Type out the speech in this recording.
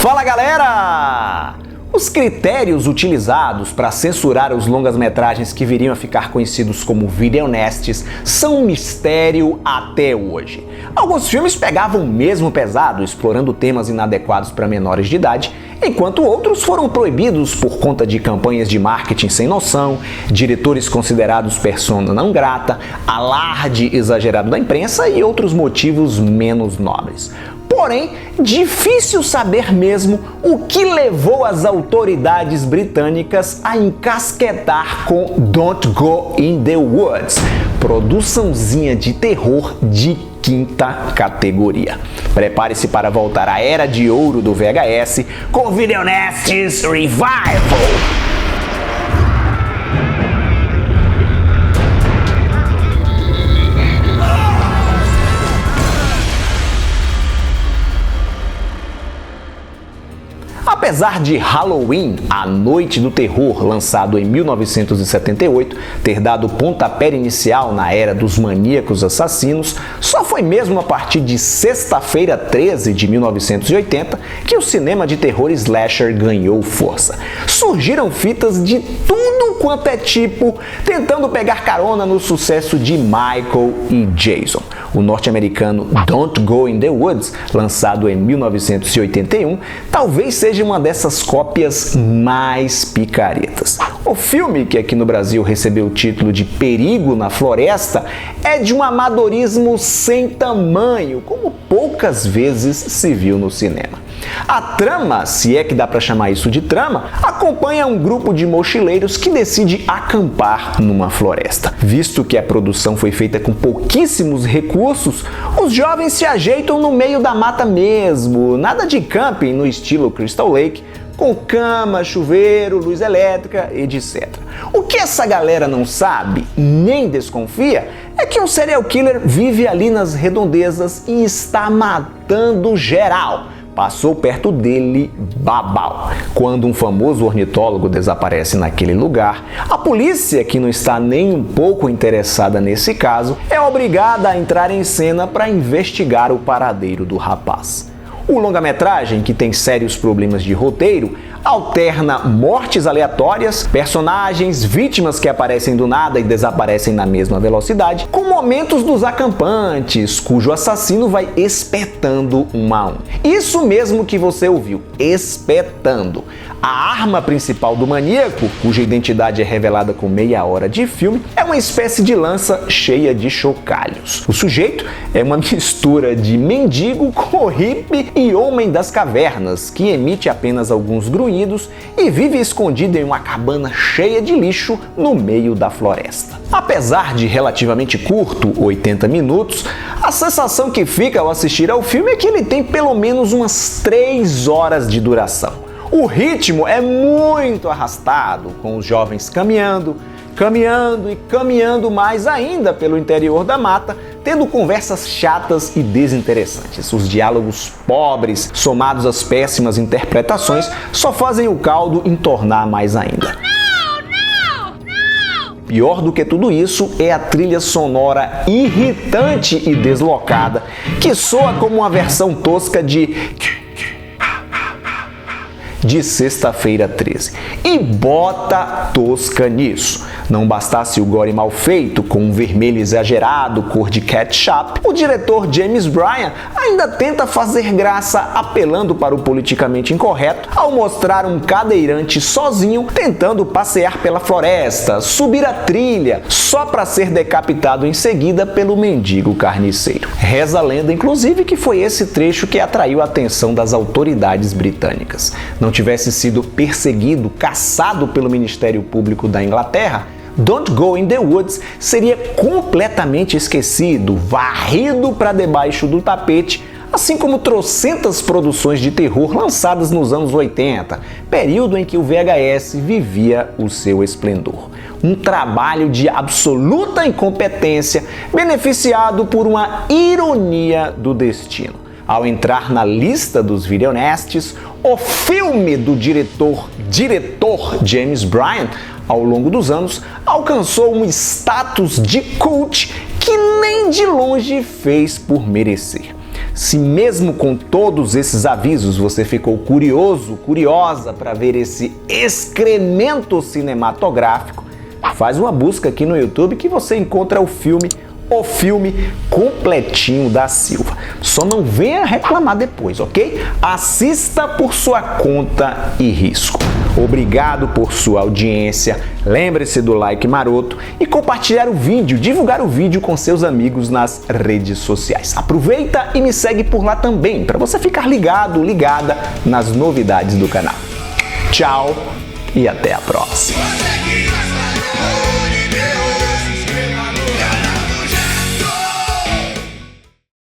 Fala galera! Os critérios utilizados para censurar os longas-metragens que viriam a ficar conhecidos como videonestes são um mistério até hoje. Alguns filmes pegavam mesmo pesado, explorando temas inadequados para menores de idade, enquanto outros foram proibidos por conta de campanhas de marketing sem noção, diretores considerados persona não grata, alarde exagerado da imprensa e outros motivos menos nobres. Porém, difícil saber mesmo o que levou as autoridades britânicas a encasquetar com Don't Go in the Woods, produçãozinha de terror de quinta categoria. Prepare-se para voltar à era de ouro do VHS com Videonestes Revival! Apesar de Halloween, A Noite do Terror, lançado em 1978, ter dado pontapé inicial na era dos maníacos assassinos, só foi mesmo a partir de Sexta-feira 13 de 1980 que o cinema de terror slasher ganhou força. Surgiram fitas de tudo quanto é tipo, tentando pegar carona no sucesso de Michael e Jason. O norte-americano Don't Go in the Woods, lançado em 1981, talvez seja uma dessas cópias mais picaretas. O filme, que aqui no Brasil recebeu o título de Perigo na Floresta, é de um amadorismo sem tamanho, como poucas vezes se viu no cinema. A trama, se é que dá para chamar isso de trama, acompanha um grupo de mochileiros que decide acampar numa floresta. Visto que a produção foi feita com pouquíssimos recursos, os jovens se ajeitam no meio da mata mesmo, nada de camping no estilo Crystal Lake, com cama, chuveiro, luz elétrica, etc. O que essa galera não sabe, nem desconfia, é que um serial killer vive ali nas redondezas e está matando geral. Passou perto dele, babau. Quando um famoso ornitólogo desaparece naquele lugar, a polícia, que não está nem um pouco interessada nesse caso, é obrigada a entrar em cena para investigar o paradeiro do rapaz. O longa-metragem, que tem sérios problemas de roteiro, alterna mortes aleatórias, personagens, vítimas que aparecem do nada e desaparecem na mesma velocidade, com momentos dos acampantes, cujo assassino vai espetando um a um. Isso mesmo que você ouviu, espetando. A arma principal do maníaco, cuja identidade é revelada com meia hora de filme, é uma espécie de lança cheia de chocalhos. O sujeito é uma mistura de mendigo com hippie e homem das cavernas, que emite apenas alguns grunhidos e vive escondido em uma cabana cheia de lixo no meio da floresta. Apesar de relativamente curto, 80 minutos, a sensação que fica ao assistir ao filme é que ele tem pelo menos umas 3 horas de duração. O ritmo é muito arrastado, com os jovens caminhando e caminhando mais ainda pelo interior da mata, tendo conversas chatas e desinteressantes. Os diálogos pobres, somados às péssimas interpretações, só fazem o caldo entornar mais ainda. Pior do que tudo isso é a trilha sonora irritante e deslocada, que soa como uma versão tosca de Sexta-feira 13. E bota tosca nisso. Não bastasse o gore mal feito, com um vermelho exagerado, cor de ketchup, o diretor James Bryan ainda tenta fazer graça apelando para o politicamente incorreto ao mostrar um cadeirante sozinho tentando passear pela floresta, subir a trilha, só para ser decapitado em seguida pelo mendigo carniceiro. Reza a lenda, inclusive, que foi esse trecho que atraiu a atenção das autoridades britânicas. Não tivesse sido perseguido, caçado pelo Ministério Público da Inglaterra, Don't Go in the Woods seria completamente esquecido, varrido para debaixo do tapete, assim como trocentas produções de terror lançadas nos anos 80, período em que o VHS vivia o seu esplendor. Um trabalho de absoluta incompetência, beneficiado por uma ironia do destino. Ao entrar na lista dos videonestes, o filme do diretor James Bryan, ao longo dos anos, alcançou um status de cult que nem de longe fez por merecer. Se mesmo com todos esses avisos você ficou curioso, curiosa para ver esse excremento cinematográfico, faz uma busca aqui no YouTube que você encontra o filme completinho da Silva. Só não venha reclamar depois, ok? Assista por sua conta e risco. Obrigado por sua audiência. Lembre-se do like maroto e compartilhar o vídeo, divulgar o vídeo com seus amigos nas redes sociais. Aproveita e me segue por lá também, para você ficar ligado, ligada nas novidades do canal. Tchau e até a próxima.